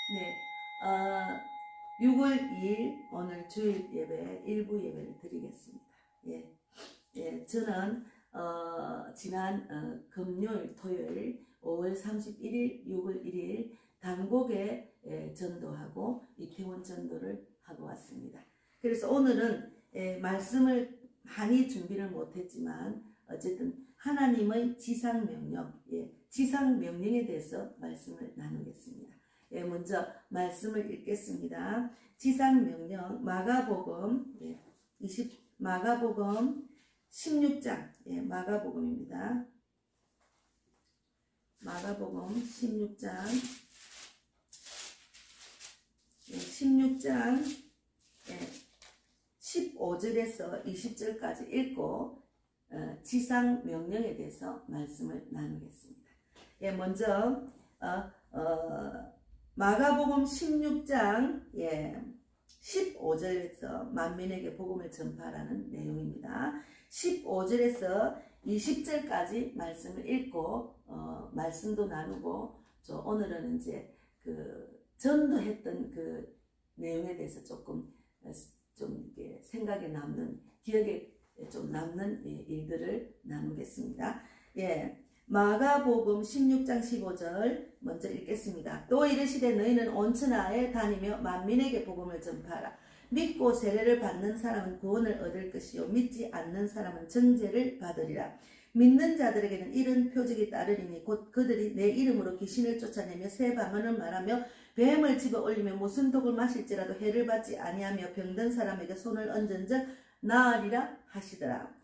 네, 6월 2일 오늘 주일 예배 일부 예배를 드리겠습니다. 저는 지난 금요일, 토요일 5월 31일, 6월 1일 단곡에 전도하고 이태원 전도를 하고 왔습니다. 그래서 오늘은 말씀을 많이 준비를 못했지만 어쨌든 하나님의 지상명령, 지상명령에 대해서 말씀을 나누겠습니다. 먼저 말씀을 읽겠습니다. 지상명령 마가복음 마가복음 16장 마가복음입니다. 마가복음 16장 15절에서 20절까지 읽고 지상명령에 대해서 말씀을 나누겠습니다. 먼저 마가복음 16장 15절에서 만민에게 복음을 전파하라는 내용입니다. 15절에서 20절까지 말씀을 읽고 말씀도 나누고 오늘은 이제 전도했던 그 내용에 대해서 좀 이렇게 생각에 남는, 기억에 좀 남는 일들을 나누겠습니다. 마가복음 16장 15절 먼저 읽겠습니다. 또 이르시되 너희는 온 천하에 다니며 만민에게 복음을 전파하라. 믿고 세례를 받는 사람은 구원을 얻을 것이요 믿지 않는 사람은 정죄를 받으리라. 믿는 자들에게는 이런 표적이 따르리니 곧 그들이 내 이름으로 귀신을 쫓아내며 새 방언을 말하며 뱀을 집어 올리며 무슨 독을 마실지라도 해를 받지 아니하며 병든 사람에게 손을 얹은즉 나으리라 하시더라.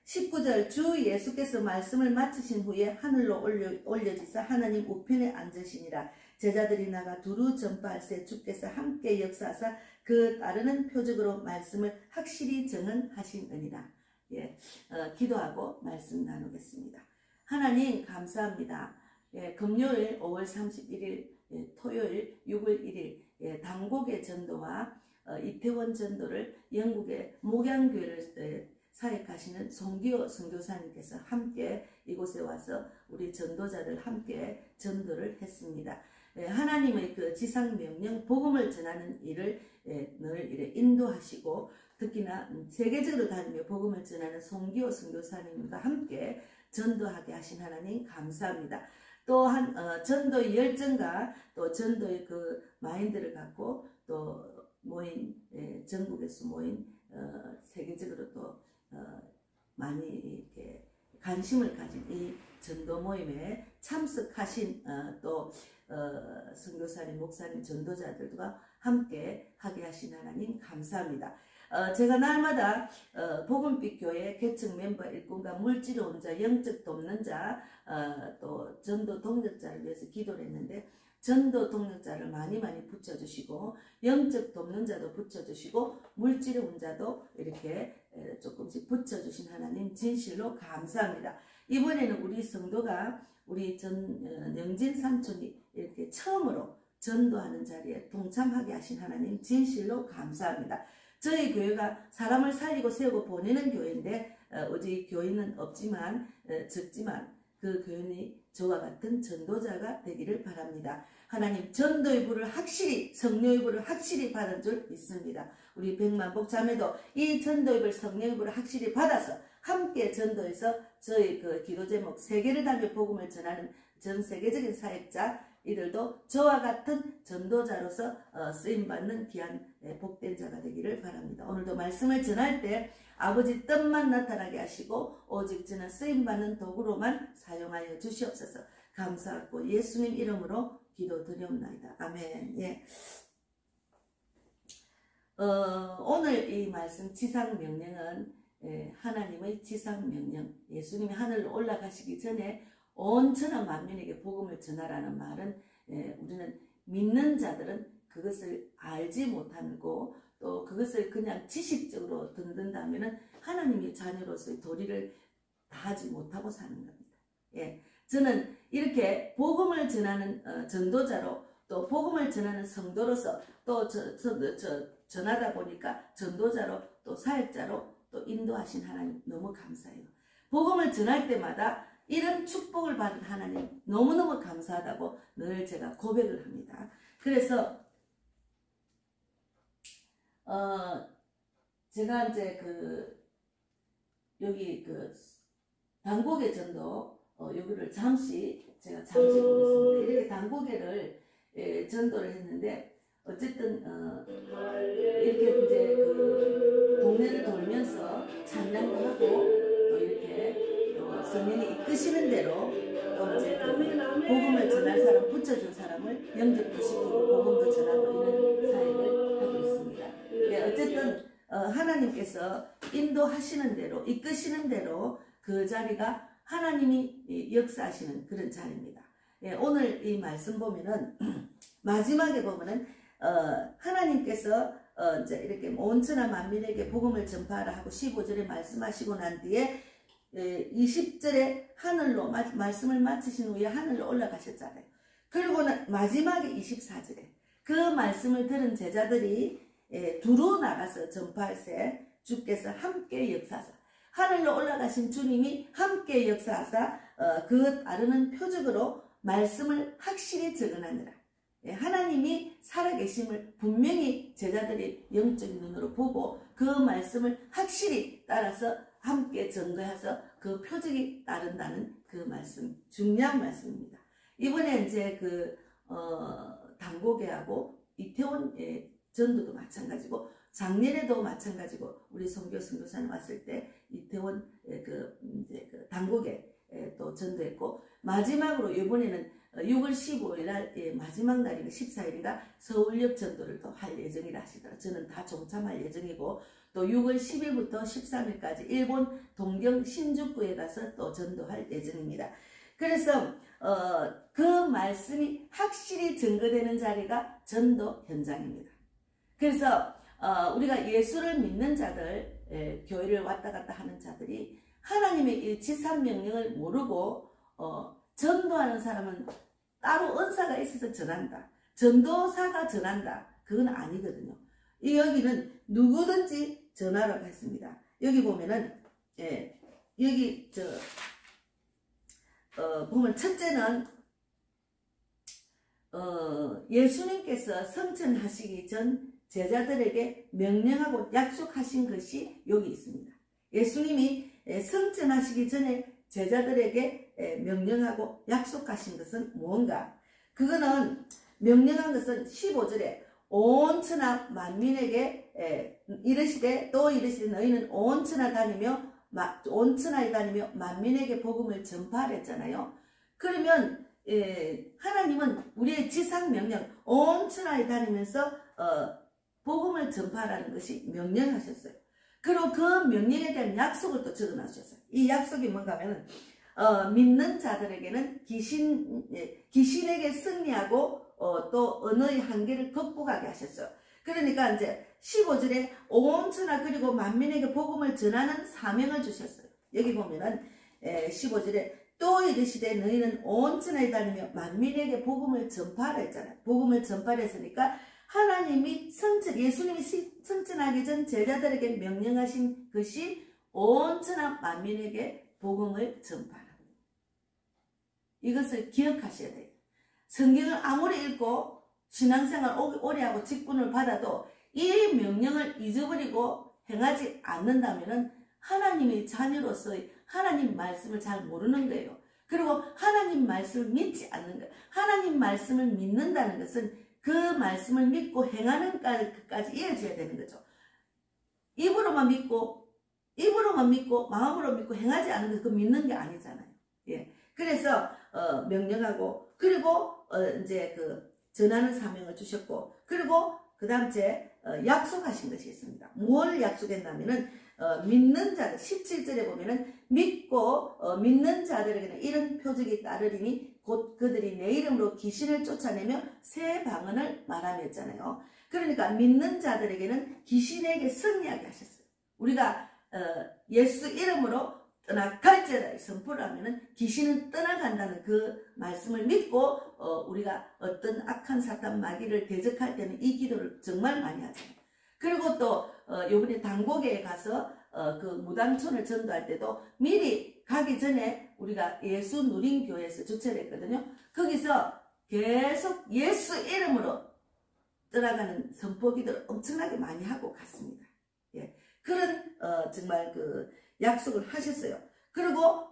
19절 주 예수께서 말씀을 마치신 후에 하늘로 올려지사 하나님 우편에 앉으시니라. 제자들이 나가 두루 전파할세 주께서 함께 역사하사 그 따르는 표적으로 말씀을 확실히 정언하시느니라. 기도하고 말씀 나누겠습니다. 하나님 감사합니다. 금요일 5월 31일 토요일 6월 1일 단곡의 전도와 이태원 전도를 영국의 목양교회를 사역하시는 송기호 선교사님께서 함께 이곳에 와서 우리 전도자들 함께 전도를 했습니다. 하나님의 그 지상명령 복음을 전하는 일을 늘 이래 인도하시고 특히나 세계적으로 다니며 복음을 전하는 송기호 선교사님과 함께 전도하게 하신 하나님 감사합니다. 또한 전도의 열정과 또 전도의 그 마인드를 갖고 또 모인 전국에서 모인 세계적으로 또 많이 이렇게 관심을 가진 이 전도 모임에 참석하신 또 선교사님, 목사님, 전도자들과 함께 하게 하신 하나님 감사합니다. 제가 날마다 복음빛 교회 개척 멤버 일꾼과 물질을 자, 영적 돕는 자, 또 전도 동력자를 위해서 기도를 했는데 전도 동력자를 많이 붙여주시고 영적 돕는 자도 붙여주시고 물질의 운자도 이렇게 조금씩 붙여주신 하나님 진실로 감사합니다. 이번에는 우리 성도가 우리 영진 삼촌이 이렇게 처음으로 전도하는 자리에 동참하게 하신 하나님 진실로 감사합니다. 저희 교회가 사람을 살리고 세우고 보내는 교회인데 어디 교인은 없지만 적지만 그 교인이 저와 같은 전도자가 되기를 바랍니다. 하나님 전도의 불을 확실히 성령의 불을 확실히 받은 줄 믿습니다. 우리 백만복 자매도 이 전도의 불 성령의 불을 확실히 받아서 함께 전도해서 저희 그 기도 제목 세계를 다니며 복음을 전하는 전 세계적인 사역자 이들도 저와 같은 전도자로서 쓰임받는 귀한 복된 자가 되기를 바랍니다. 오늘도 말씀을 전할 때 아버지 뜻만 나타나게 하시고 오직 저는 쓰임받는 도구로만 사용하여 주시옵소서. 감사하고 예수님 이름으로 기도드리옵나이다. 아멘. 오늘 이 말씀 지상명령은 하나님의 지상명령, 예수님이 하늘로 올라가시기 전에 온 천하 만민에게 복음을 전하라는 말은 우리는 믿는 자들은 그것을 알지 못하고 또 그것을 그냥 지식적으로 듣는다면 하나님의 자녀로서의 도리를 다하지 못하고 사는 겁니다. 저는 이렇게 복음을 전하는 전도자로 또 복음을 전하는 성도로서 또 전하다 보니까 전도자로 또 사역자로 또 인도하신 하나님 너무 감사해요. 복음을 전할 때마다 이런 축복을 받은 하나님 너무너무 감사하다고 늘 제가 고백을 합니다. 그래서 제가 이제 여기 단고개 전도 여기를 잠시 보겠습니다. 이렇게 단고개를 전도를 했는데 어쨌든 이렇게 이제 동네를 돌면서 찬양도 하고 또 이렇게 성령이 이끄시는 대로 또 이제 복음을 전할 사람, 붙여준 사람을 영접도 시키고 복음도 전하고 이런 사역을 하고 있습니다. 어쨌든 하나님께서 인도하시는 대로 이끄시는 대로 그 자리가 하나님이 역사하시는 그런 자리입니다. 오늘 이 말씀 보면은 마지막에 보면은 하나님께서 이제 이렇게 온 천하 만민에게 복음을 전파하라 하고 15절에 말씀하시고 난 뒤에 20절에 하늘로 말씀을 마치신 후에 하늘로 올라가셨잖아요. 그리고는 마지막에 24절에 그 말씀을 들은 제자들이 두루 나가서 전파할세 주께서 함께 역사하사 하늘로 올라가신 주님이 함께 역사하사 그 따르는 표적으로 말씀을 확실히 적어나느라 하나님이 살아계심을 분명히 제자들이 영적인 눈으로 보고 그 말씀을 확실히 따라서 함께 증거해서 그 표적이 따른다는 그 말씀, 중요한 말씀입니다. 이번에 이제 단고개하고 이태원 전도도 마찬가지고 작년에도 마찬가지고 우리 선교 선교사님 왔을 때 이태원 단고개 또 전도했고 마지막으로 이번에는 6월 15일 날 마지막 날인가 14일인가 서울역 전도를 또 할 예정이라 하시더라고요. 저는 다 동참할 예정이고 또 6월 10일부터 13일까지 일본 동경 신주쿠에 가서 또 전도할 예정입니다. 그래서 그 말씀이 확실히 증거되는 자리가 전도 현장입니다. 그래서 우리가 예수를 믿는 자들, 교회를 왔다 갔다 하는 자들이 하나님의 이 지상명령을 모르고 전도하는 사람은 따로 은사가 있어서 전한다. 전도사가 전한다. 그건 아니거든요. 여기는 누구든지 전하라고 했습니다. 여기 보면은 여기 보면 첫째는 예수님께서 성천하시기 전 제자들에게 명령하고 약속하신 것이 여기 있습니다. 예수님이 성천하시기 전에 제자들에게 명령하고 약속하신 것은 무언가? 그거는 명령한 것은 15절에 온 천하 만민에게 이르시되 또 이르시되 너희는 온 천하에 다니며 만민에게 복음을 전파하라 했잖아요. 그러면 하나님은 우리의 지상 명령 온 천하에 다니면서 복음을 전파하라는 것이 명령하셨어요. 그리고 그 명령에 대한 약속을 또 적어놨었어요. 이 약속이 뭔가 하면 믿는 자들에게는 귀신에게 승리하고 또 언어의 한계를 극복하게 하셨어요. 그러니까 이제 15절에 온 천하 그리고 만민에게 복음을 전하는 사명을 주셨어요. 여기 보면은 15절에 또 이르시되 너희는 온 천하에 다니며 만민에게 복음을 전파하라 했잖아요. 복음을 전파하라 했으니까 하나님이 예수님이 성천하기 전 제자들에게 명령하신 것이 온 천하 만민에게 복음을 전파하라. 이것을 기억하셔야 돼요. 성경을 아무리 읽고 신앙생활 오래 하고 직분을 받아도 이 명령을 잊어버리고 행하지 않는다면 하나님의 자녀로서의 하나님 말씀을 잘 모르는 거예요. 그리고 하나님 말씀을 믿지 않는 거예요. 하나님 말씀을 믿는다는 것은 그 말씀을 믿고 행하는 것까지 이어져야 되는 거죠. 입으로만 믿고 마음으로 믿고 행하지 않는 것, 그 믿는 게 아니잖아요. 예. 그래서 명령하고 그리고 이제 전하는 사명을 주셨고 그리고 그 다음째 약속하신 것이 있습니다. 뭘 약속했냐면은 믿는 자들 17절에 보면은 믿고 믿는 자들에게는 이런 표적이 따르리니 곧 그들이 내 이름으로 귀신을 쫓아내며 새 방언을 말하며 했잖아요. 그러니까 믿는 자들에게는 귀신에게 승리하게 하셨어요. 우리가 예수 이름으로 떠나갈지어다 선포를 하면은 귀신은 떠나간다는 그 말씀을 믿고 우리가 어떤 악한 사탄 마귀를 대적할 때는 이 기도를 정말 많이 하잖아요. 그리고 또 요번에 단고개에 가서 그 무당촌을 전도할 때도 미리 가기 전에 우리가 예수 누린 교회에서 주최를 했거든요. 거기서 계속 예수 이름으로 떠나가는 선포기도를 엄청나게 많이 하고 갔습니다. 예. 그런 정말 그 약속을 하셨어요. 그리고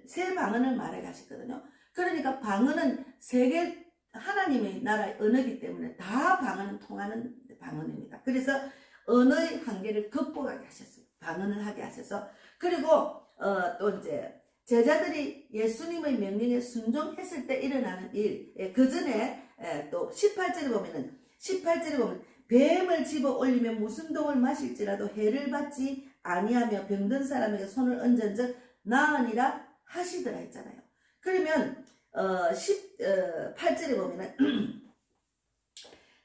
새 방언을 말해 가셨거든요. 그러니까 방언은 세계 하나님의 나라의 언어이기 때문에 다 방언은 통하는 방언입니다. 그래서 언어의 한계를 극복하게 하셨어요. 방언을 하게 하셔서. 그리고 또 이제 제자들이 예수님의 명령에 순종했을 때 일어나는 일, 그 전에 또 18절에 보면 뱀을 집어 올리면 무슨 독을 마실지라도 해를 받지 아니하며 병든 사람에게 손을 얹은즉 나으니라 하시더라 했잖아요. 그러면 18절에 보면은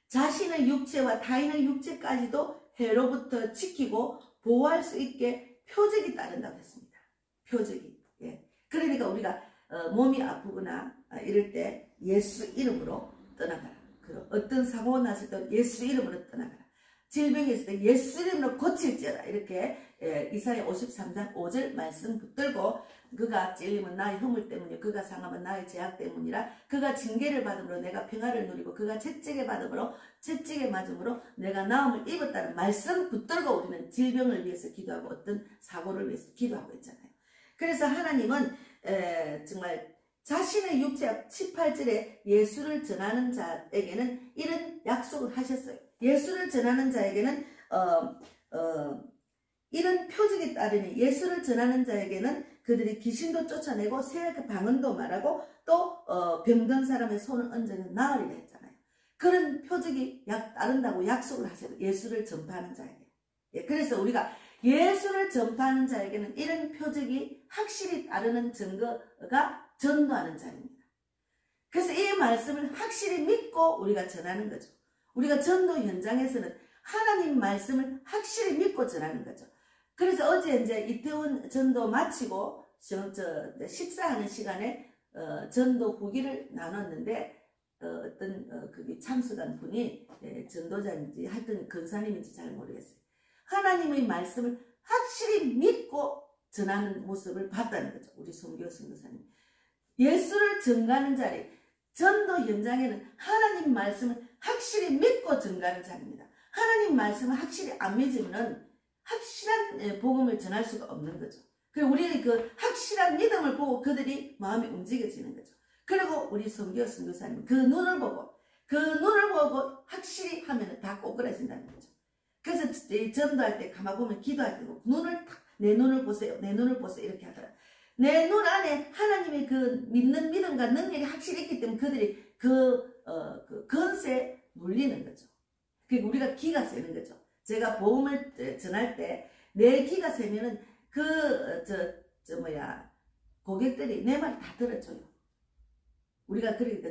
자신의 육체와 타인의 육체까지도 해로부터 지키고 보호할 수 있게 표적이 따른다고 했습니다. 표적이. 예. 그러니까 우리가 몸이 아프거나 이럴 때 예수 이름으로 떠나가라. 어떤 사고가 났을 때 예수 이름으로 떠나가라. 질병이 있을 때 예수 이름으로 고칠지어라. 이렇게 이사야 53장 5절 말씀 붙들고 그가 찔림은 나의 허물 때문이요 그가 상함은 나의 죄악 때문이라. 그가 징계를 받음으로 내가 평화를 누리고 그가 채찍에 맞음으로 내가 나음을 입었다는 말씀 붙들고 우리는 질병을 위해서 기도하고 어떤 사고를 위해서 기도하고 있잖아요. 그래서 하나님은 정말 자신의 육체 18절에 예수를 전하는 자에게는 이런 약속을 하셨어요. 예수를 전하는 자에게는 이런 표적이 따르니 예수를 전하는 자에게는 그들이 귀신도 쫓아내고 새 방언도 말하고 또 병든 사람의 손을 얹으면 나으리라 했잖아요. 그런 표적이 따른다고 약속을 하셔요. 예수를 전파하는 자에게. 예, 그래서 우리가 예수를 전파하는 자에게는 이런 표적이 확실히 따르는 증거가 전도하는 자입니다. 그래서 이 말씀을 확실히 믿고 우리가 전하는 거죠. 우리가 전도 현장에서는 하나님 말씀을 확실히 믿고 전하는 거죠. 그래서 어제 이제 이태원 전도 마치고 식사하는 시간에 전도 후기를 나눴는데 어떤 그게 참석한 분이 전도자인지 하여튼 근사님인지 잘 모르겠어요. 하나님의 말씀을 확실히 믿고 전하는 모습을 봤다는 거죠. 우리 송교 선교사님. 예수를 전가하는 자리, 전도 현장에는 하나님 말씀을 확실히 믿고 전가하는 자리입니다. 하나님 말씀을 확실히 안 믿으면 확실한 복음을 전할 수가 없는 거죠. 그리고 우리는 그 확실한 믿음을 보고 그들이 마음이 움직여지는 거죠. 그리고 우리 송교 선교사님 그 눈을 보고 확실히 하면 다 꼬그라진다는 거죠. 그래서 전도할 때 가만 보면 기도할 때도 내 눈을 보세요. 내 눈을 보세요. 이렇게 하더라. 내 눈 안에 하나님의 그 믿는 믿음과 능력이 확실히 있기 때문에 그들이 그 건세에 눌리는 거죠. 그리고 우리가 기가 세는 거죠. 제가 복음을 전할 때 내 기가 세면은 고객들이 내 말 다 들어줘요. 우리가 그러니까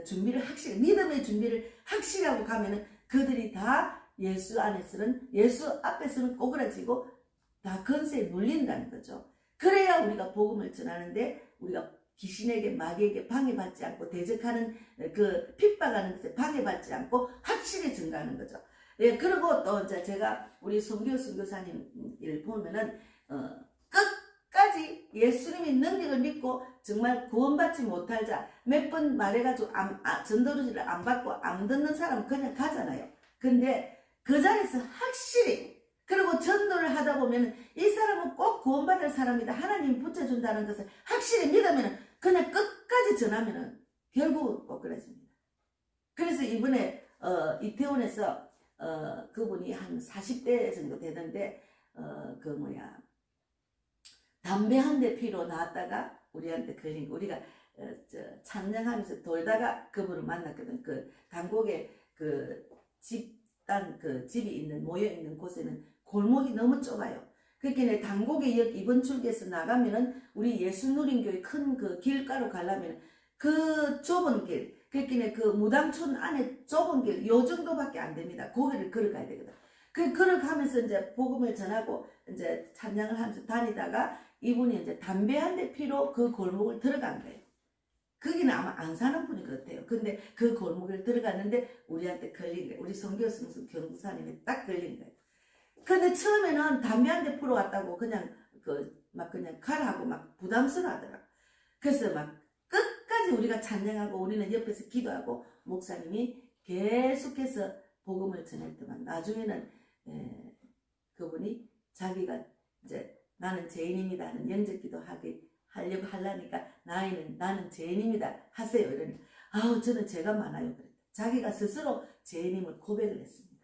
믿음의 준비를 확실히 하고 가면은 그들이 다 예수 안에서는, 예수 앞에서는 꼬그라지고 다 건세에 눌린다는 거죠. 그래야 우리가 복음을 전하는데 우리가 귀신에게 마귀에게 방해받지 않고 대적하는 그 핍박하는 것에 방해받지 않고 확실히 증가하는 거죠. 예, 그리고 또 이제 제가 우리 송교 선교사님 일 보면은 끝까지 예수님의 능력을 믿고 정말 구원받지 못할 자 몇 번 말해가지고 전도를 안 받고 안 듣는 사람은 그냥 가잖아요. 근데 그 자리에서 확실히 그리고 전도를 하다 보면 이 사람은 꼭 구원받을 사람이다. 하나님이 붙여준다는 것을 확실히 믿으면 그냥 끝까지 전하면 결국은 꼭 그러집니다. 그래서 이번에 이태원에서 그분이 한 40대 정도 되던데 담배 한 대 피러 나왔다가 우리한테 걸린 거 우리가 찬양하면서 돌다가 그분을 만났거든. 그 강곡에 집이 있는 모여 있는 곳에는 골목이 너무 좁아요. 그렇게 단곡에 이번 출구에서 나가면은 우리 예수누린교회 큰 그 길가로 가려면 그 좁은 길, 그렇게 그 무당촌 안에 좁은 길 요 정도밖에 안 됩니다. 거기를 걸어가야 되거든. 걸어가면서 이제 복음을 전하고 이제 찬양을 하면서 다니다가 이분이 이제 담배 한 대 피러 그 골목을 들어간 거예요. 거기는 아마 안 사는 분이 그렇대요. 근데 그 골목을 들어갔는데 우리한테 걸린 거예요. 우리 성교승수 경부사님이 딱 걸린 거예요. 근데 처음에는 담배 한 대 피러 왔다고 그냥 그냥 가라고 막 부담스러워하더라고. 그래서 막 끝까지 우리가 찬양하고 우리는 옆에서 기도하고 목사님이 계속해서 복음을 전했더만 나중에는 그분이 자기가 이제 나는 죄인입니다 하는 영접기도 하려고 하려니까 나는 죄인입니다 하세요. 이러니 아우 저는 죄가 많아요. 그랬다. 자기가 스스로 죄인임을 고백을 했습니다.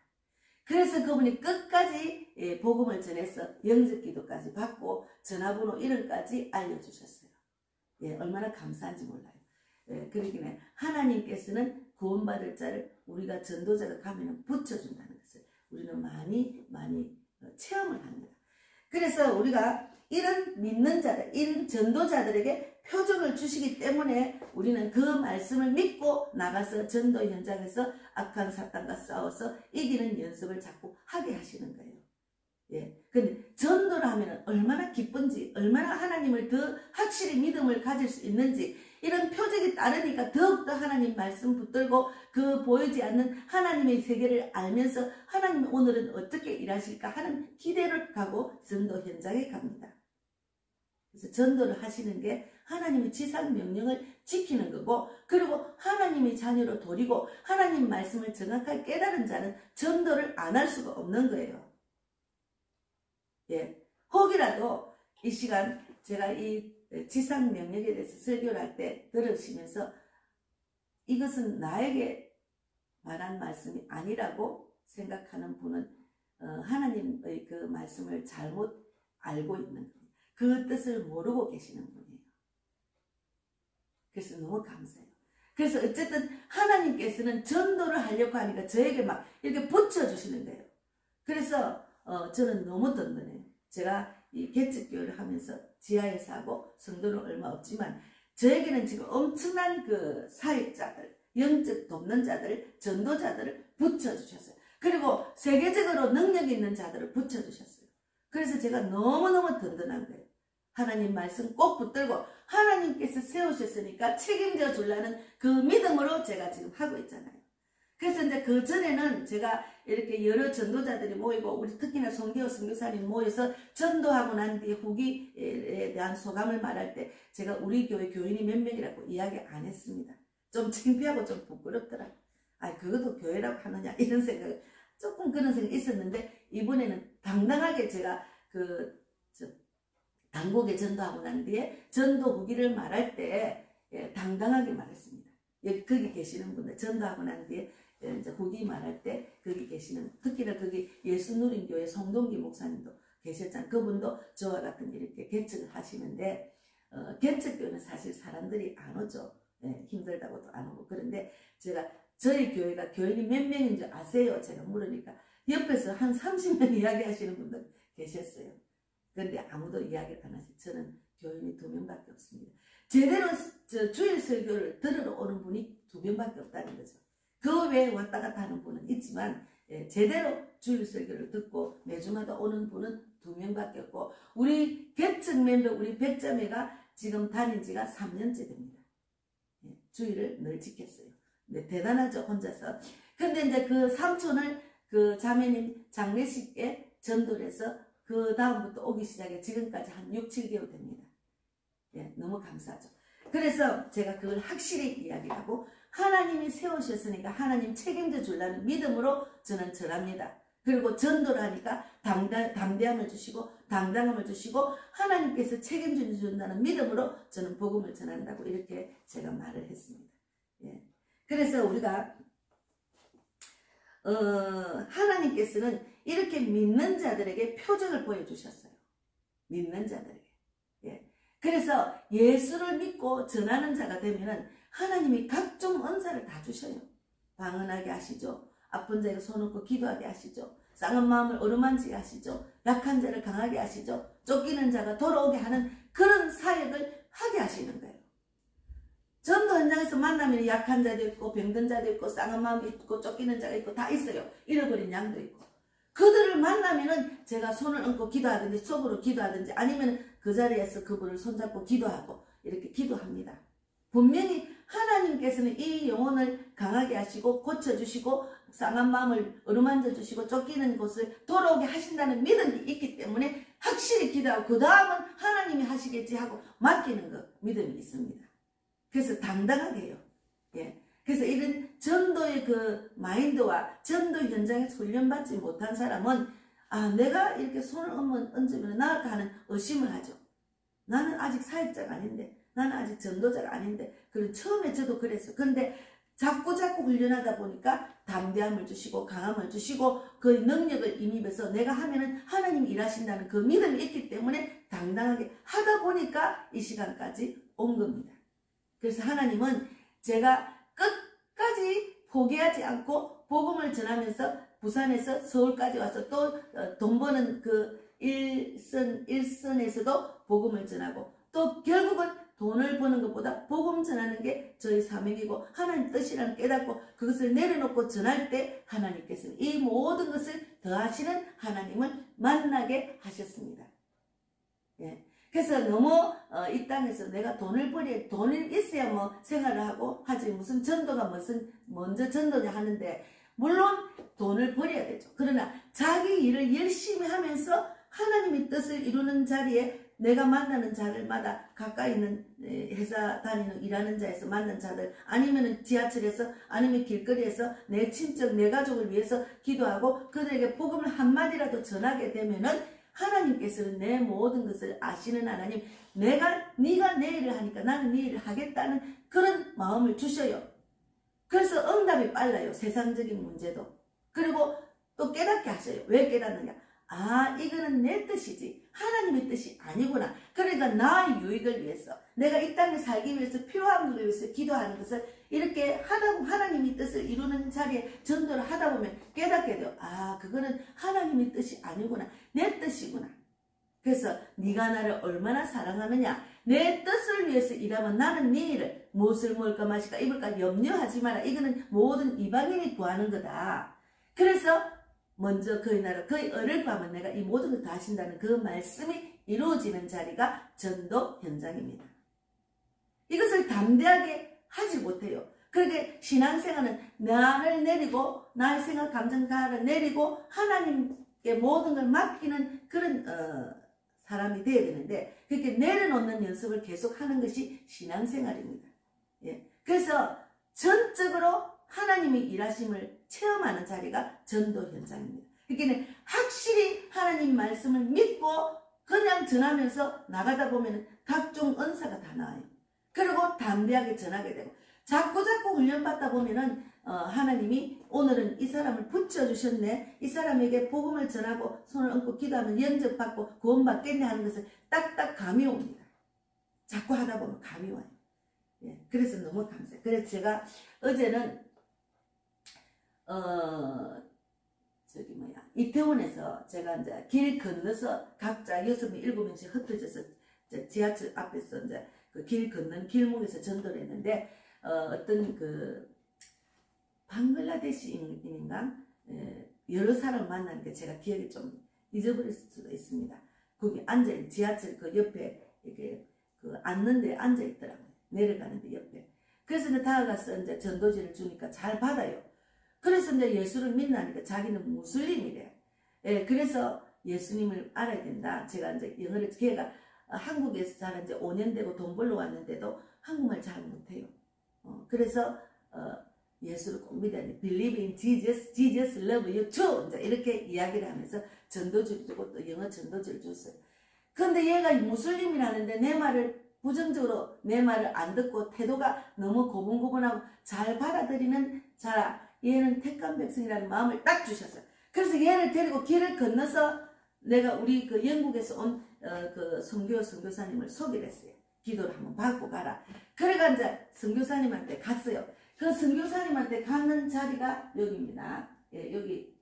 그래서 그분이 끝까지 복음을 전해서 영접기도까지 받고 전화번호 이름까지 알려주셨어요. 얼마나 감사한지 몰라요. 그러기에 하나님께서는 구원받을 자를 우리가 전도자가 가면 붙여준다는 것을 우리는 많이 체험을 합니다. 그래서 우리가 이런 믿는 자들, 이런 전도자들에게 표적을 주시기 때문에 우리는 그 말씀을 믿고 나가서 전도 현장에서 악한 사탄과 싸워서 이기는 연습을 자꾸 하게 하시는 거예요. 근데 전도를 하면 얼마나 기쁜지, 얼마나 하나님을 더 확실히 믿음을 가질 수 있는지, 이런 표적이 따르니까 더욱더 하나님 말씀 붙들고 그 보이지 않는 하나님의 세계를 알면서 하나님 오늘은 어떻게 일하실까 하는 기대를 가고 전도 현장에 갑니다. 그래서 전도를 하시는 게 하나님의 지상 명령을 지키는 거고, 그리고 하나님의 자녀로 돌이고 하나님 말씀을 정확하게 깨달은 자는 전도를 안 할 수가 없는 거예요. 혹이라도 이 시간 제가 이 지상 명령에 대해서 설교를 할 때 들으시면서 이것은 나에게 말한 말씀이 아니라고 생각하는 분은 하나님의 그 말씀을 잘못 알고 있는 겁니다. 그 뜻을 모르고 계시는 분이에요. 그래서 너무 감사해요. 그래서 어쨌든 하나님께서는 전도를 하려고 하니까 저에게 막 이렇게 붙여주시는 거예요. 그래서 저는 너무 든든해요. 제가 이 개척교회를 하면서 지하에서 하고 성도는 얼마 없지만 저에게는 지금 엄청난 그 사역자들, 영적 돕는 자들, 전도자들을 붙여주셨어요. 그리고 세계적으로 능력 있는 자들을 붙여주셨어요. 그래서 제가 너무너무 든든한 거예요. 하나님 말씀 꼭 붙들고 하나님께서 세우셨으니까 책임져 주려는 그 믿음으로 제가 지금 하고 있잖아요. 그래서 이제 그 전에는 제가 이렇게 여러 전도자들이 모이고 우리 특히나 송기호 선교사님 모여서 전도하고 난 뒤에 후기에 대한 소감을 말할 때 제가 우리 교회 교인이 몇 명이라고 이야기 안 했습니다. 좀 창피하고 좀 부끄럽더라. 그것도 교회라고 하느냐 이런 생각, 조금 그런 생각이 있었는데 이번에는 당당하게 제가 당국에 전도하고 난 뒤에 전도 후기를 말할 때 당당하게 말했습니다. 거기 계시는 분들 전도하고 난 뒤에 이제 후기 말할 때 거기 계시는, 특히나 거기 예수누린교회 송동기 목사님도 계셨잖아요. 그분도 저와 같은 이렇게 개척을 하시는데 개척교회는 사실 사람들이 안 오죠. 힘들다고도 안 오고. 그런데 제가 저희 교회가 교인이 몇 명인 줄 아세요? 제가 물으니까 옆에서 한 30명 이야기하시는 분들 계셨어요. 그런데 아무도 이야기를 안 하시고 저는 교인이 2명밖에 없습니다. 제대로 주일 설교를 들으러 오는 분이 2명밖에 없다는 거죠. 그 외에 왔다 갔다 하는 분은 있지만 제대로 주일 설교를 듣고 매주마다 오는 분은 2명밖에 없고, 우리 개척 멤버 우리 백자매가 지금 다닌 지가 3년째 됩니다. 주일을 늘 지켰어요. 네, 대단하죠, 혼자서. 근데 이제 그 삼촌을 그 자매님 장례식에 전도를 해서 그 다음부터 오기 시작해 지금까지 한 6, 7개월 됩니다. 너무 감사하죠. 그래서 제가 그걸 확실히 이야기하고 하나님이 세우셨으니까 하나님 책임져 주려는 믿음으로 저는 절합니다. 그리고 전도를 하니까 담대함을 주시고 당당함을 주시고 하나님께서 책임져 준다는 믿음으로 저는 복음을 전한다고 이렇게 제가 말을 했습니다. 그래서 우리가 하나님께서는 이렇게 믿는 자들에게 표적을 보여주셨어요. 믿는 자들에게. 그래서 예수를 믿고 전하는 자가 되면은 하나님이 각종 은사를 다 주셔요. 방언하게 하시죠. 아픈 자에게 손 얹고 기도하게 하시죠. 쌍한 마음을 어루만지게 하시죠. 약한 자를 강하게 하시죠. 쫓기는 자가 돌아오게 하는 그런 사역을 하게 하시는 거예요. 전도 현장에서 만나면 약한 자도 있고 병든 자도 있고 쌍한 마음이 있고 쫓기는 자가 있고 다 있어요. 잃어버린 양도 있고. 그들을 만나면은 제가 손을 얹고 기도하든지 속으로 기도하든지 아니면 그 자리에서 그분을 손잡고 기도하고 이렇게 기도합니다. 분명히 하나님께서는 이 영혼을 강하게 하시고 고쳐주시고 쌍한 마음을 어루만져 주시고 쫓기는 곳을 돌아오게 하신다는 믿음이 있기 때문에 확실히 기도하고 그 다음은 하나님이 하시겠지 하고 맡기는 것, 믿음이 있습니다. 그래서 당당하게 해요. 그래서 이런 전도 전도의 그 마인드와 전도 현장에서 훈련받지 못한 사람은 내가 이렇게 손을 얹으면 나을까 하는 의심을 하죠. 나는 아직 사역자가 아닌데, 나는 아직 전도자가 아닌데. 그리고 처음에 저도 그랬어요. 그런데 자꾸 훈련하다 보니까 담대함을 주시고 강함을 주시고 그 능력을 임입해서 내가 하면은 하나님이 일하신다는 그 믿음이 있기 때문에 당당하게 하다 보니까 이 시간까지 온 겁니다. 그래서 하나님은 제가 끝까지 포기하지 않고 복음을 전하면서 부산에서 서울까지 와서 또 돈 버는 그 일선에서도 복음을 전하고 또 결국은 돈을 버는 것보다 복음 전하는 게 저희 사명이고 하나님 뜻이라는 깨닫고 그것을 내려놓고 전할 때 하나님께서는 이 모든 것을 더하시는 하나님을 만나게 하셨습니다. 예. 그래서 너무 이 땅에서 내가 돈을 있어야 뭐 생활을 하고 하지 무슨 전도가 먼저 전도냐 하는데 물론 돈을 벌여야 되죠. 그러나 자기 일을 열심히 하면서 하나님의 뜻을 이루는 자리에 내가 만나는 자들마다 가까이 있는 회사 다니는 일하는 자에서 만난 자들 아니면 지하철에서 아니면 길거리에서 내 친척 내 가족을 위해서 기도하고 그들에게 복음을 한마디라도 전하게 되면은 하나님께서는 내 모든 것을 아시는 하나님 네가 내 일을 하니까 나는 네 일을 하겠다는 그런 마음을 주셔요. 그래서 응답이 빨라요. 세상적인 문제도. 그리고 또 깨닫게 하셔요. 왜 깨닫느냐. 이거는 내 뜻이지 하나님의 뜻이 아니구나. 그러니까 나의 유익을 위해서 내가 이 땅에 살기 위해서 필요한 것을 위해서 기도하는 것을 이렇게 하다 보면 하나님의 뜻을 이루는 자리에 전도를 하다 보면 깨닫게 돼요. 그거는 하나님의 뜻이 아니구나. 내 뜻이구나. 그래서 네가 나를 얼마나 사랑하느냐. 내 뜻을 위해서 일하면 나는 네 일을 무엇을 먹을까 마실까 입을까 염려하지 마라. 이거는 모든 이방인이 구하는 거다. 그래서 먼저 그의 나라 그의 의를 구하면 내가 이 모든 걸 다 하신다는 그 말씀이 이루어지는 자리가 전도 현장입니다. 이것을 담대하게 하지 못해요. 그렇게 신앙생활은 나를 내리고 나의 생각 감정 가를 내리고 하나님께 모든 걸 맡기는 그런 사람이 되어야 되는데 그렇게 내려놓는 연습을 계속하는 것이 신앙생활입니다. 예. 그래서 전적으로 하나님의 일하심을 체험하는 자리가 전도 현장입니다. 그러니까 확실히 하나님 말씀을 믿고 그냥 전하면서 나가다 보면 각종 은사가 다 나와요. 그리고 담대하게 전하게 되고 자꾸 훈련받다 보면은 하나님이 오늘은 이 사람을 붙여주셨네. 이 사람에게 복음을 전하고 손을 얹고 기도하면 영접받고 구원받겠네 하는 것을 딱딱 감이 옵니다. 자꾸 하다 보면 감이 와요. 예, 그래서 너무 감사해요. 그래서 제가 어제는 이태원에서 제가 이제 길 건너서 각자 6명, 7명씩 흩어져서 지하철 앞에서 이제 그 길 건넌 길목에서 전도를 했는데, 어떤 그 방글라데시인가 여러 사람을 만나는데 제가 기억이 좀 잊어버릴 수도 있습니다. 거기 앉아있는 지하철 그 옆에 이렇게 그 앉는 데 앉아있더라고요. 내려가는데 옆에. 그래서 이제 다가가서 이제 전도지를 주니까 잘 받아요. 그래서 이제 예수를 믿나니까 자기는 무슬림이래. 예, 그래서 예수님을 알아야 된다. 제가 이제 영어를, 걔가 한국에서 잘 이제 5년 되고 돈 벌러 왔는데도 한국말 잘 못해요. 그래서, 예수를 꼭 믿어야 돼. Believe in Jesus, Jesus love you too. 이제 이렇게 이야기를 하면서 전도지를 주고 또 영어 전도지를 줬어요. 근데 얘가 무슬림이라는데 내 말을 부정적으로 내 말을 안 듣고 태도가 너무 고분고분하고 잘 받아들이는 자라. 얘는 택한 백성이라는 마음을 딱 주셨어요. 그래서 얘를 데리고 길을 건너서 내가 우리 그 영국에서 온 그 선교사님을 소개를 했어요. 기도를 한번 받고 가라. 그래가 이제 선교사님한테 갔어요. 그 선교사님한테 가는 자리가 여기입니다. 예, 여기.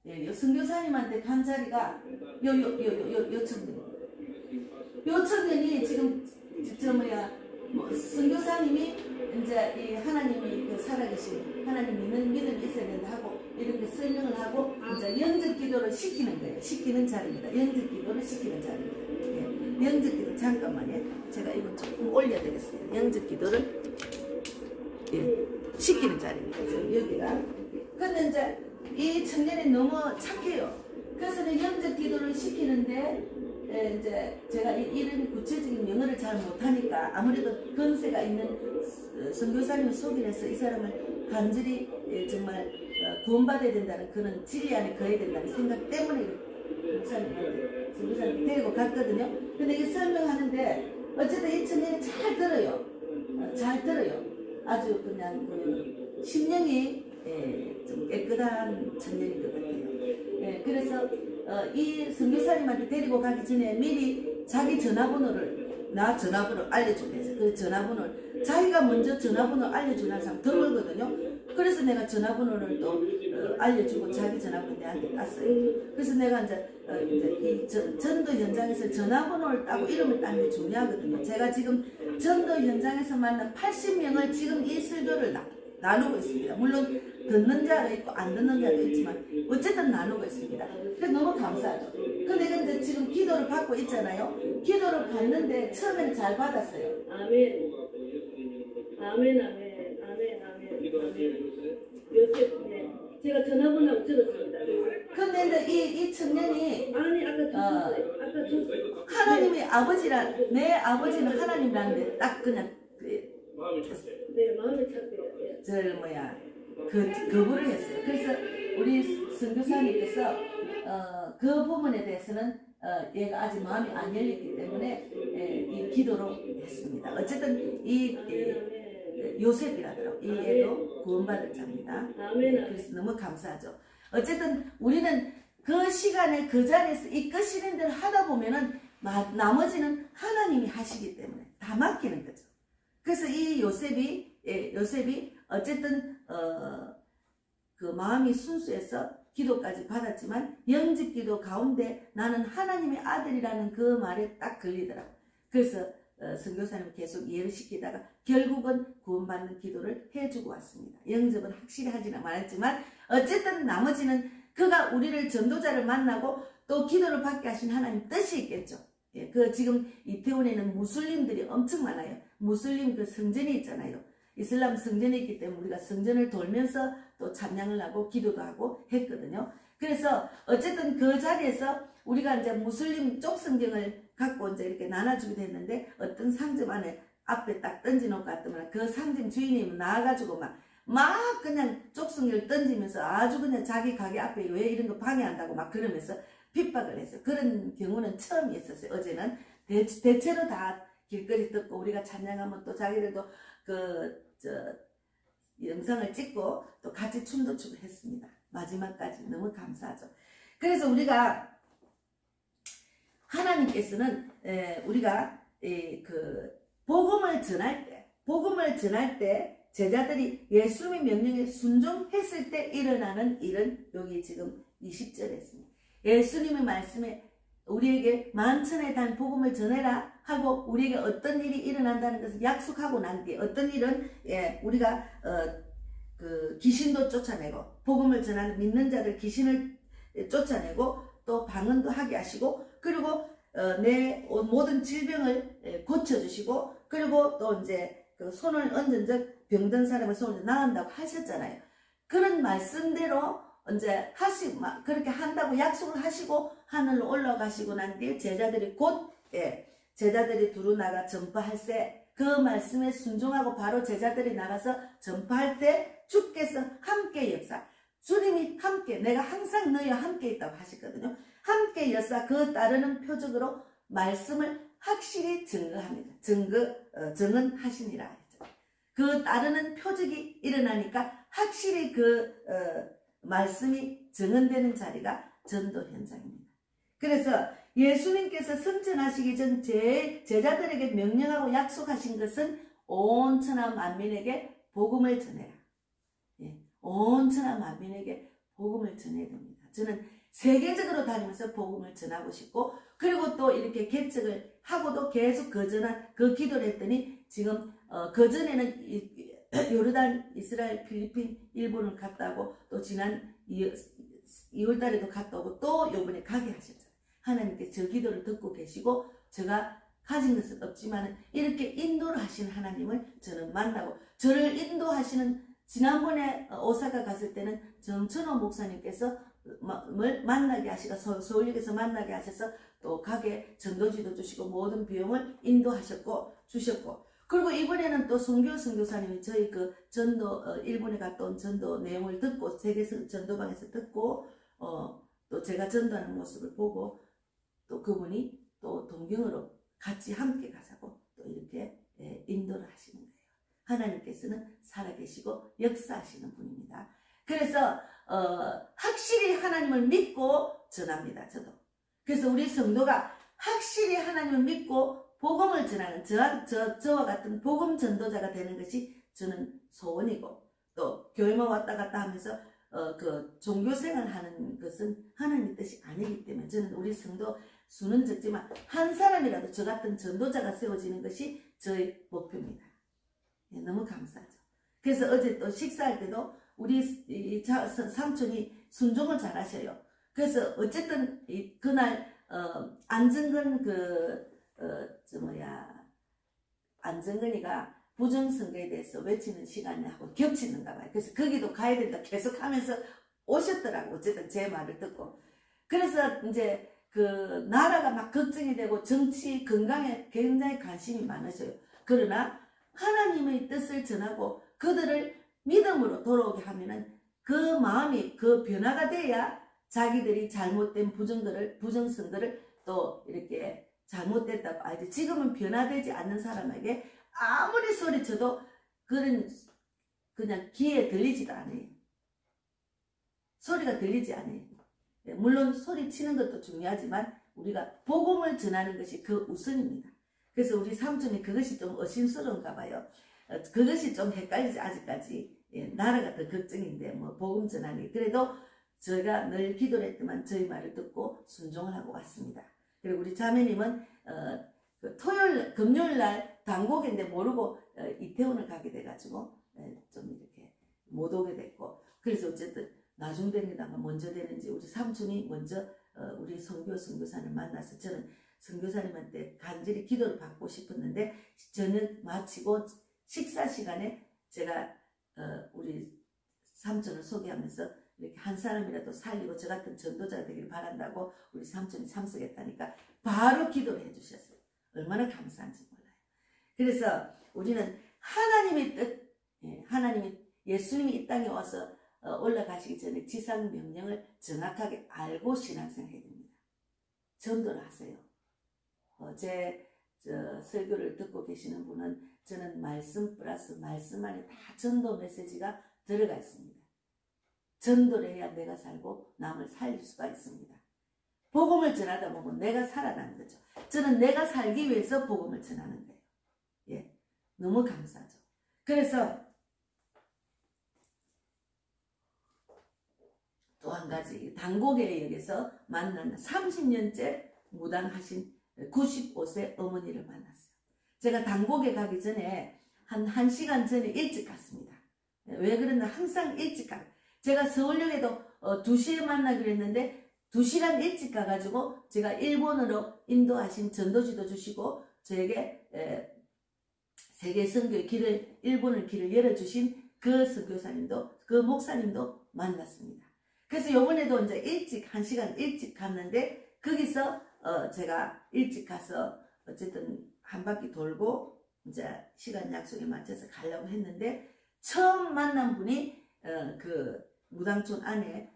예, 요 선교사님한테 간 자리가 요청전이 지금 선교사님이 이제 이 하나님이 그 살아계신 하나님 믿는 믿음이 있어야 된다 하고 이런 게 설명을 하고 이제 영적 기도를 시키는 거예요. 시키는 자리입니다. 영적 기도를 시키는 자리입니다. 예, 영적 기도 잠깐만요. 제가 이거 조금 올려야 되겠어요. 영적 기도를 시키는 자리입니다. 여기가. 근데 이제 이 청년이 너무 착해요. 그래서 영적 기도를 시키는데 이제 제가 이런 구체적인 영어를 잘 못하니까 아무래도 건세가 있는 선교사님을 소개해서 이 사람을 간절히 정말 구원받아야 된다는 그런 진리 안에 거해야 된다는 생각 때문에 목사님한테 선교사님 데리고 갔거든요. 근데 이 설명하는데 어쨌든 이 청년이 잘 들어요. 잘 들어요. 아주 그냥 그 심령이 좀 깨끗한 청년인 것 같아요. 그래서 이 선교사님한테 데리고 가기 전에 미리 자기 전화번호를 나 전화번호 알려주고 해서 그 전화번호를 자기가 먼저 전화번호 알려주는 사람 드물거든요. 그래서 내가 전화번호를 또 알려주고 자기 전화번호 내한테 땄어요. 그래서 내가 이제 이 전도 현장에서 전화번호를 따고 이름을 따는 게 중요하거든요. 제가 지금 전도 현장에서 만난 80명을 지금 이 설교를 나누고 있습니다. 물론 듣는 자가 있고 안 듣는 자도 있지만 어쨌든 나누고 있습니다. 그래서 너무 감사하죠. 그 내가 이제 지금 기도를 받고 있잖아요. 기도를 받는데 처음에는 잘 받았어요. 아멘. 아멘, 아멘, 아멘, 아멘, 아멘. 요셉, 네. 제가 전화번호 찍었습니다. 근데 이제 이 청년이 아니, 아까 줬어요. 아까 줬어요. 하나님이 아버지란, 내 아버지는 하나님이라는데 딱 그냥 네, 마음에 착해요. 거부를 했어요. 그래서 우리 선교사님께서 그 부분에 대해서는 얘가 아직 마음이 안 열렸기 때문에 이 기도로 했습니다. 어쨌든 이 요셉이라더라고. 이 애도 구원받을 자입니다. 그래서 너무 감사하죠. 어쨌든 우리는 그 시간에 그 자리에서 이끄시는 대로 하다 보면은 나머지는 하나님이 하시기 때문에 다 맡기는 거죠. 그래서 이 요셉이 어쨌든 그 마음이 순수해서 기도까지 받았지만 영집기도 가운데 나는 하나님의 아들이라는 그 말에 딱 걸리더라고. 그래서 선교사님 계속 이해를 시키다가 결국은 구원받는 기도를 해주고 왔습니다. 영접은 확실히 하지는 말았지만 어쨌든 나머지는 그가 우리를 전도자를 만나고 또 기도를 받게 하신 하나님 뜻이 있겠죠. 예, 그 지금 이태원에는 무슬림들이 엄청 많아요. 무슬림 그 성전이 있잖아요. 이슬람 성전이 있기 때문에 우리가 성전을 돌면서 또 찬양을 하고 기도도 하고 했거든요. 그래서 어쨌든 그 자리에서 우리가 이제 무슬림 쪽 성경을 갖고 이제 이렇게 나눠주기도 했는데 어떤 상점 안에 앞에 딱 던져놓고 갔더만 그 상점 주인이 나와가지고 막 그냥 쪽 성경을 던지면서 아주 그냥 자기 가게 앞에 왜 이런 거 방해한다고 막 그러면서 핍박을 했어요. 그런 경우는 처음 있었어요. 어제는 대체로 다 길거리 듣고 우리가 찬양하면 또 자기들도 영상을 찍고 또 같이 춤도 추고 했습니다. 마지막까지 너무 감사하죠. 그래서 우리가 하나님께서는 우리가 그 복음을 전할 때 제자들이 예수님의 명령에 순종했을 때 일어나는 일은 여기 지금 20절에 있습니다. 예수님의 말씀에 우리에게 만천에 단 복음을 전해라 하고 우리에게 어떤 일이 일어난다는 것을 약속하고 난 뒤에 어떤 일은 우리가 그 귀신도 쫓아내고 복음을 전하는 믿는 자들 귀신을 쫓아내고 또 방언도 하게 하시고 그리고 내 모든 질병을 고쳐주시고 그리고 또 이제 그 손을 얹은 적 병든 사람의 손을 나은다고 하셨잖아요. 그런 말씀대로 이제 그렇게 한다고 약속을 하시고 하늘로 올라가시고 난 뒤에 제자들이 제자들이 두루 나가 전파할 때 그 말씀에 순종하고 바로 제자들이 나가서 전파할 때 주께서 함께 역사 주님이 함께 내가 항상 너희와 함께 있다고 하셨거든요. 함께 역사 그 따르는 표적으로 말씀을 확실히 증거합니다. 증언하시니라. 그 따르는 표적이 일어나니까 확실히 그 말씀이 증언되는 자리가 전도 현장입니다. 그래서 예수님께서 승천하시기 전 제자들에게 명령하고 약속하신 것은 온 천하 만민에게 복음을 전해라. 온 천하 만민에게 복음을 전해야 됩니다. 저는 세계적으로 다니면서 복음을 전하고 싶고 그리고 또 이렇게 개척을 하고도 계속 그 기도를 했더니 지금 그전에는 요르단, 이스라엘, 필리핀, 일본을 갔다 오고 또 지난 2월달에도 갔다 오고 또 요번에 가게 하셨잖아요. 하나님께 저 기도를 듣고 계시고 제가 가진 것은 없지만 이렇게 인도를 하시는 하나님을 저는 만나고 저를 인도하시는 지난번에 오사카 갔을 때는 정천호 목사님께서 만나게 하시고 서울역에서 만나게 하셔서 또 가게 전도지도 주시고 모든 비용을 인도하셨고 주셨고, 그리고 이번에는 또 송교 선교사님이 저희 그 전도 일본에 갔다 온 전도 내용을 듣고 세계 전도방에서 듣고 또 제가 전도하는 모습을 보고 또 그분이 또 동경으로 같이 함께 가자고 또 이렇게 인도를 하시는 거예요. 하나님께서는 살아계시고 역사하시는 분입니다. 그래서 확실히 하나님을 믿고 전합니다. 저도. 그래서 우리 성도가 확실히 하나님을 믿고 복음을 전하는 저와 같은 복음 전도자가 되는 것이 저는 소원이고, 또 교회만 왔다 갔다 하면서 그 종교생활 하는 것은 하나님의 뜻이 아니기 때문에 저는 우리 성도 수는 적지만 한 사람이라도 저 같은 전도자가 세워지는 것이 저의 목표입니다. 예, 너무 감사하죠. 그래서 어제 또 식사할 때도 우리 삼촌이 순종을 잘 하셔요. 그래서 어쨌든 그날 안정근 안정근이가 부정선거에 대해서 외치는 시간하고 겹치는가 봐요. 그래서 거기도 가야 된다 계속 하면서 오셨더라고. 어쨌든 제 말을 듣고. 그래서 이제 그 나라가 막 걱정이 되고 정치 건강에 굉장히 관심이 많으셔요. 그러나 하나님의 뜻을 전하고 그들을 믿음으로 돌아오게 하면은 그 마음이 그 변화가 돼야 자기들이 잘못된 부정선거를 또 이렇게 잘못됐다고 알지. 지금은 변화되지 않는 사람에게 아무리 소리쳐도 그냥 귀에 들리지도 않아요. 소리가 들리지 않아요. 물론 소리치는 것도 중요하지만 우리가 복음을 전하는 것이 그 우선입니다. 그래서 우리 삼촌이 그것이 좀 의심스러운가 봐요. 그것이 좀 헷갈리지 아직까지. 나라가 더 걱정인데 뭐 복음 전하는 게. 그래도 저희가 늘 기도를 했지만 저희 말을 듣고 순종을 하고 왔습니다. 그리고 우리 자매님은 금요일날 단곡인데 모르고 이태원을 가게 돼가지고 좀 이렇게 못 오게 됐고, 그래서 어쨌든 나중 됩니다. 먼저 되는지 우리 삼촌이 먼저 우리 선교사님 만나서 저는 선교사님한테 간절히 기도를 받고 싶었는데 저녁 마치고 식사 시간에 제가 우리 삼촌을 소개하면서 이렇게 한 사람이라도 살리고 저 같은 전도자가 되기를 바란다고 우리 삼촌이 참석했다니까 바로 기도를 해주셨어요. 얼마나 감사한지 몰라요. 그래서 우리는 하나님의 뜻, 하나님이 예수님이 이 땅에 와서 올라가시기 전에 지상 명령을 정확하게 알고 신앙생활 해야 됩니다. 전도를 하세요. 제 설교를 듣고 계시는 분은 저는 말씀 플러스 말씀 안에 다 전도 메시지가 들어가 있습니다. 전도를 해야 내가 살고 남을 살릴 수가 있습니다. 복음을 전하다 보면 내가 살아나는 거죠. 저는 내가 살기 위해서 복음을 전하는 거예요. 예, 너무 감사하죠. 그래서 또 한 가지 단고개역에서 만난 30년째 무당하신 95세 어머니를 만났어요. 제가 단고개 가기 전에 한 1시간 전에 일찍 갔습니다. 왜 그랬나 항상 일찍 가요. 제가 서울역에도 2시에 만나기로 했는데 2시간 일찍 가가지고 제가 일본어로 인도하신 전도지도 주시고 저에게 세계 선교의 길을, 일본을 길을 열어주신 그 선교사님도, 그 목사님도 만났습니다. 그래서 요번에도 이제 일찍 1시간 일찍 갔는데 거기서 제가 일찍 가서 어쨌든 한 바퀴 돌고 이제 시간 약속에 맞춰서 가려고 했는데 처음 만난 분이 그 무당촌 안에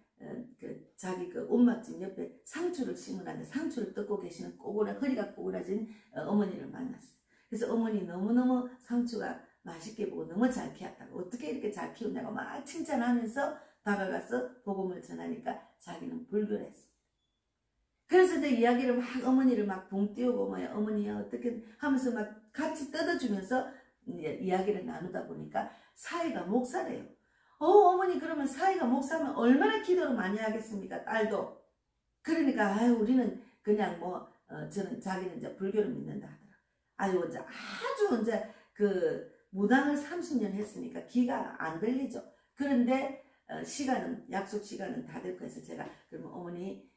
자기 그 옷막집 옆에 상추를 심으라는데 상추를 뜯고 계시는 허리가 꼬그라진 어머니를 만났어요. 그래서 어머니 너무너무 상추가 맛있게 보고 너무 잘 키웠다고, 어떻게 이렇게 잘 키우냐고 막 칭찬하면서 다가가서 복음을 전하니까 자기는 불교를 했어요. 그래서 이제 이야기를 막 어머니를 막 붕 띄우고 뭐야 어머니야 어떻게 하면서 막 같이 뜯어주면서 이야기를 나누다 보니까 사이가 목사래요. 어머니 그러면 사이가 목사면 얼마나 기도를 많이 하겠습니까? 딸도. 그러니까 아유 우리는 그냥 저는 자기는 이제 불교를 믿는다 하더라. 아유 이제 아주 이제 그 무당을 30년 했으니까 귀가 안 들리죠. 그런데 약속 시간은 다 됐고 해서 제가 그러면 어머니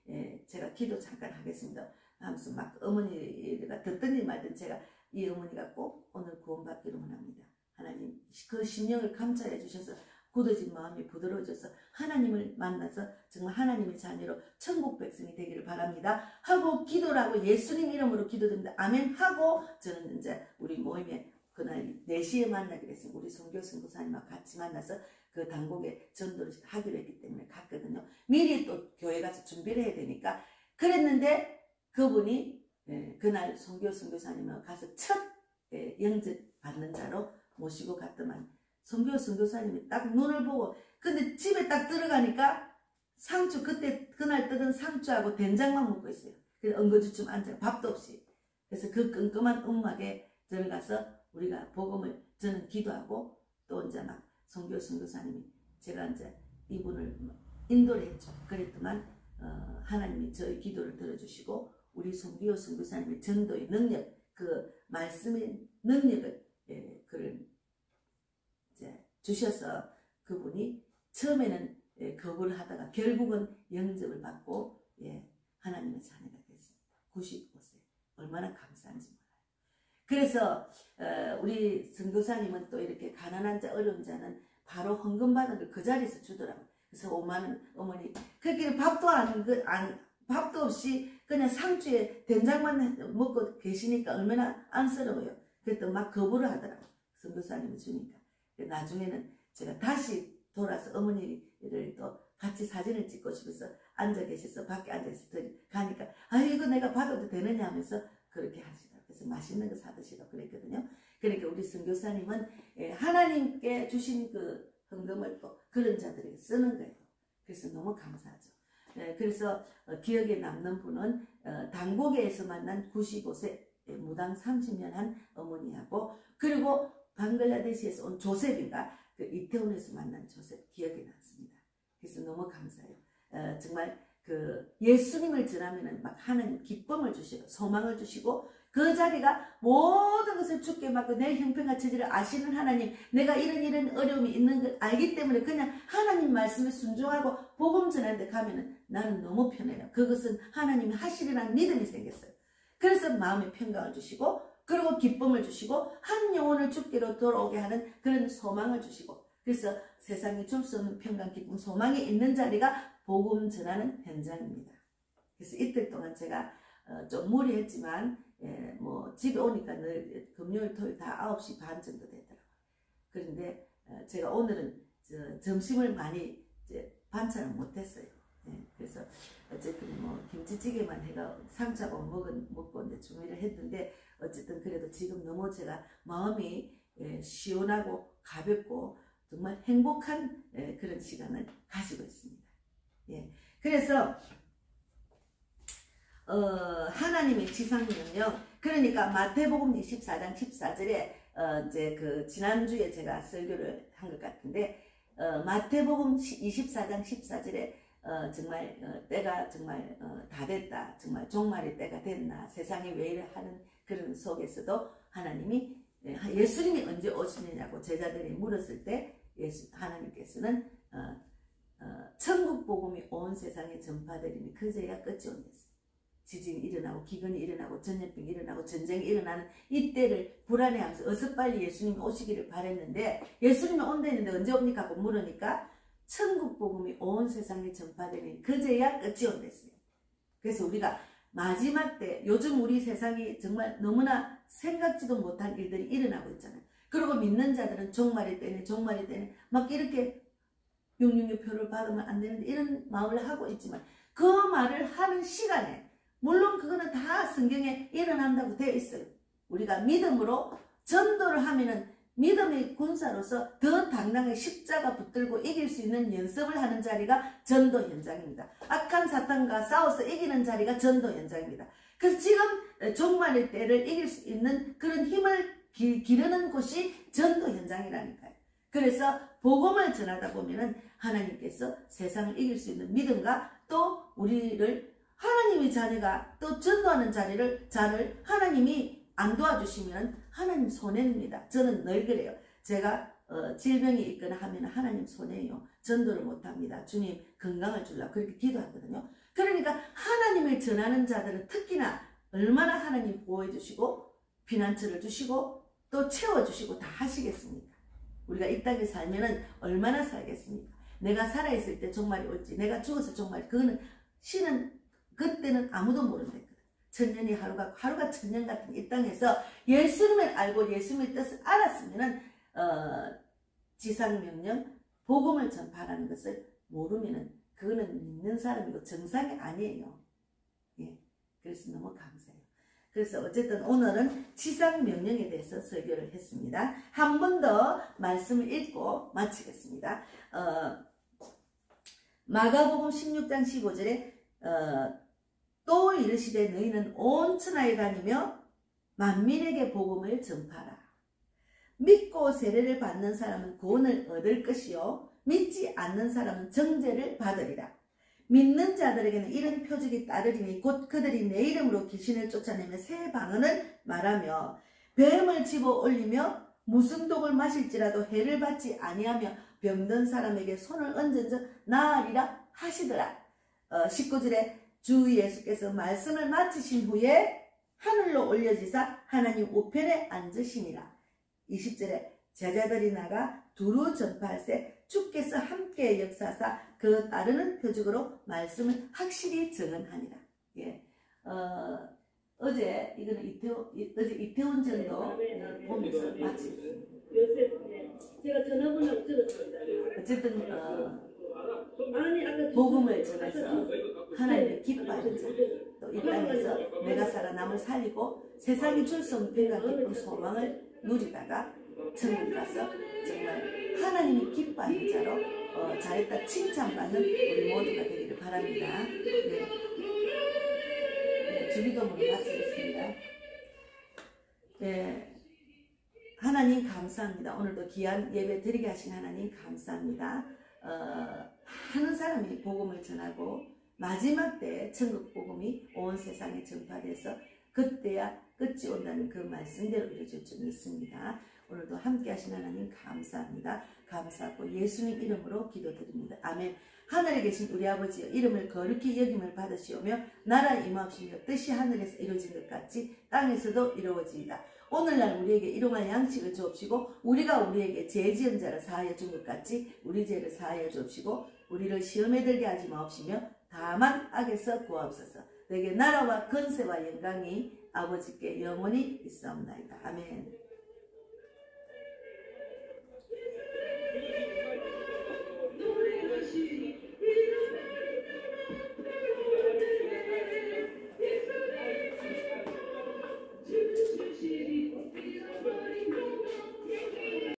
제가 기도 잠깐 하겠습니다 하면서 막 어머니가 듣든지 말든 제가 이 어머니가 꼭 오늘 구원받기를 원합니다. 하나님 그 심령을 감찰해 주셔서 굳어진 마음이 부드러워져서 하나님을 만나서 정말 하나님의 자녀로 천국 백성이 되기를 바랍니다. 하고 기도를 하고 예수님 이름으로 기도드립니다. 아멘 하고 저는 이제 우리 모임에 그날 4시에 만나기로 했어요. 우리 선교 선교사님과 같이 만나서 그 당국에 전도를 하기로 했기 때문에 갔거든요. 미리 또 교회 가서 준비를 해야 되니까 그랬는데 그분이 그날 선교 선교사님과 가서 첫 영접 받는 자로 모시고 갔더만 선교 선교사님이 딱 눈을 보고 근데 집에 딱 들어가니까 상추 그날 뜯은 상추하고 된장만 먹고 있어요. 그래서 엉거주춤 앉아 밥도 없이. 그래서 그 끔끔한 음악에 들어가서 우리가 복음을 저는 기도하고 또 이제 막 선교 선교사님이 제가 이제 이분을 인도를 했죠. 그랬더만 하나님이 저희 기도를 들어주시고 우리 선교 선교사님의 전도의 능력 그 말씀의 능력을 그를 이제 주셔서 그분이 처음에는 거부를 하다가 결국은 영접을 받고 하나님의 자녀가 됐습니다. 95세 얼마나 감사한지 몰라요. 그래서 우리 선교사님은 또 이렇게 가난한 자 어려운 자는 바로 헌금 받은 걸 그 자리에서 주더라고요. 그래서 5만 원 어머니 그렇게 밥도 없이 그냥 상추에 된장만 먹고 계시니까 얼마나 안쓰러워요. 그랬더니 막 거부를 하더라고요. 선교사님이 주니까. 나중에는 제가 다시 돌아서 어머니를 또 같이 사진을 찍고 싶어서 앉아 계셔서 밖에 앉아 있어 가니까 아 이거 내가 받아도 되느냐 하면서 그렇게 하시더라고요. 그래서 맛있는 거 사드시라고 그랬거든요. 그러니까 우리 선교사님은 하나님께 주신 그 헌금을 또 그런 자들에게 쓰는 거예요. 그래서 너무 감사하죠. 그래서 기억에 남는 분은 당고개에서 만난 95세 무당 30년 한 어머니하고 그리고 방글라데시에서 온 조셉인가 그 이태원에서 만난 조셉 기억이 났습니다. 그래서 너무 감사해요. 정말 그 예수님을 전하면은 막 하는 기쁨을 주시고 소망을 주시고 그 자리가 모든 것을 주께 맡고 내 형편과 처지를 아시는 하나님 내가 이런 어려움이 있는 걸 알기 때문에 그냥 하나님 말씀에 순종하고 복음 전하는데 가면은 나는 너무 편해요. 그것은 하나님이 하시리라는 믿음이 생겼어요. 그래서 마음의 평강을 주시고 그리고 기쁨을 주시고 한 영혼을 주께로 돌아오게 하는 그런 소망을 주시고 그래서 세상에 줄 수 없는 평강, 기쁨, 소망이 있는 자리가 복음 전하는 현장입니다. 그래서 이틀 동안 제가 좀 무리했지만 뭐 집에 오니까 늘 금요일, 토요일 다 9시 반 정도 되더라고요. 그런데 제가 오늘은 점심을 많이 반찬을 못했어요. 그래서 어쨌든 뭐 김치찌개만 해가 상추하고 먹고 이제 준비를 했는데 어쨌든 그래도 지금 너무 제가 마음이 시원하고 가볍고 정말 행복한 그런 시간을 가지고 있습니다. 그래서 하나님의 지상명령 그러니까 마태복음 24장 14절에 이제 그 지난주에 제가 설교를 한 것 같은데 마태복음 24장 14절에 정말 때가 정말 다 됐다. 정말 종말의 때가 됐나. 세상이 왜 이래 하는 그런 속에서도 하나님이 예수님이 언제 오시느냐고 제자들이 물었을 때 하나님께서는 천국 복음이 온 세상에 전파되리니 그제야 끝이 온댔어요. 지진이 일어나고 기근이 일어나고 전염병이 일어나고 전쟁이 일어나는 이때를 불안해하면서 어서 빨리 예수님이 오시기를 바랬는데 예수님이 온다는데 언제 옵니까 하고 물으니까 천국 복음이 온 세상에 전파되니 그제야 끝이 온댔어요. 그래서 우리가 마지막 때 요즘 우리 세상이 정말 너무나 생각지도 못한 일들이 일어나고 있잖아요. 그리고 믿는 자들은 종말의 때네 막 이렇게 666표를 받으면 안 되는데 이런 마음을 하고 있지만 그 말을 하는 시간에 물론 그거는 다 성경에 일어난다고 되어 있어요. 우리가 믿음으로 전도를 하면은 믿음의 군사로서 더 당당하게 십자가 붙들고 이길 수 있는 연습을 하는 자리가 전도 현장입니다. 악한 사탄과 싸워서 이기는 자리가 전도 현장입니다. 그래서 지금 종말의 때를 이길 수 있는 그런 힘을 기르는 곳이 전도 현장이라니까요. 그래서 복음을 전하다 보면은 하나님께서 세상을 이길 수 있는 믿음과 또 우리를 하나님의 자녀가 또 전도하는 자를 하나님이 안 도와주시면 하나님 손해입니다. 저는 늘 그래요. 제가 질병이 있거나 하면 하나님 손해예요. 전도를 못합니다. 주님 건강을 주려고 그렇게 기도하거든요. 그러니까 하나님을 전하는 자들은 특히나 얼마나 하나님 보호해 주시고 피난처를 주시고 또 채워주시고 다 하시겠습니까? 우리가 이 땅에 살면은 얼마나 살겠습니까? 내가 살아있을 때 종말이 올지, 내가 죽어서 종말이, 그거는 신은 그때는 아무도 모른다. 천년이 하루가 천년 같은 이 땅에서 예수님을 알고 예수님의 뜻을 알았으면은 지상명령 복음을 전파하는 것을 모르면은 그거는 믿는 사람이고 정상이 아니에요. 예, 그래서 너무 감사해요. 그래서 어쨌든 오늘은 지상명령에 대해서 설교를 했습니다. 한 번 더 말씀을 읽고 마치겠습니다. 마가복음 16장 15절에 또 이르시되 너희는 온 천하에 다니며 만민에게 복음을 전파하라. 믿고 세례를 받는 사람은 구원을 얻을 것이요 믿지 않는 사람은 정죄를 받으리라. 믿는 자들에게는 이런 표적이 따르리니 곧 그들이 내 이름으로 귀신을 쫓아내며 새 방언을 말하며 뱀을 집어 올리며 무슨 독을 마실지라도 해를 받지 아니하며 병든 사람에게 손을 얹은 즉 나으리라 하시더라. 19절에 주 예수께서 말씀을 마치신 후에 하늘로 올려지사 하나님 우편에 앉으시니라. 20절에 제자들이 나가 두루 전파할세 주께서 함께 역사하사 그 따르는 표적으로 말씀을 확실히 증언하니라. 예. 어제 이거는 어제 이태원 전도 보면서 마치겠습니다. 요새 제가 전화번호를 적었습니다. 어쨌든 복음을 전해서 하나님의 기뻐하는 자, 또 이 땅에서 내가 살아 남을 살리고 세상이 줄 수 없는 평강 기쁨 소망을 누리다가 천국 가서 정말 하나님이 기뻐하는 자로 잘했다 칭찬받는 우리 모두가 되기를 바랍니다. 네. 네, 주기도문을 마치겠습니다. 네. 하나님 감사합니다. 오늘도 귀한 예배 드리게 하신 하나님 감사합니다. 많은 사람이 복음을 전하고 마지막 때에 천국 복음이 온 세상에 전파돼서 그때야 끝이 온다는 그 말씀대로 이루어질 줄 믿습니다. 오늘도 함께 하신 하나님 감사합니다. 감사하고 예수님 이름으로 기도드립니다. 아멘. 하늘에 계신 우리 아버지여 이름을 거룩히 여김을 받으시오며 나라 임하옵시며 뜻이 하늘에서 이루어진 것 같이 땅에서도 이루어지이다. 오늘날 우리에게 일용할 양식을 주옵시고 우리가 우리에게 죄 지은 자를 사하여 준 것 같이 우리 죄를 사하여 주옵시고 우리를 시험에 들게 하지 마옵시며 다만 악에서 구하옵소서. 내게 나라와 권세와 영광이 아버지께 영원히 있사옵나이다. 아멘.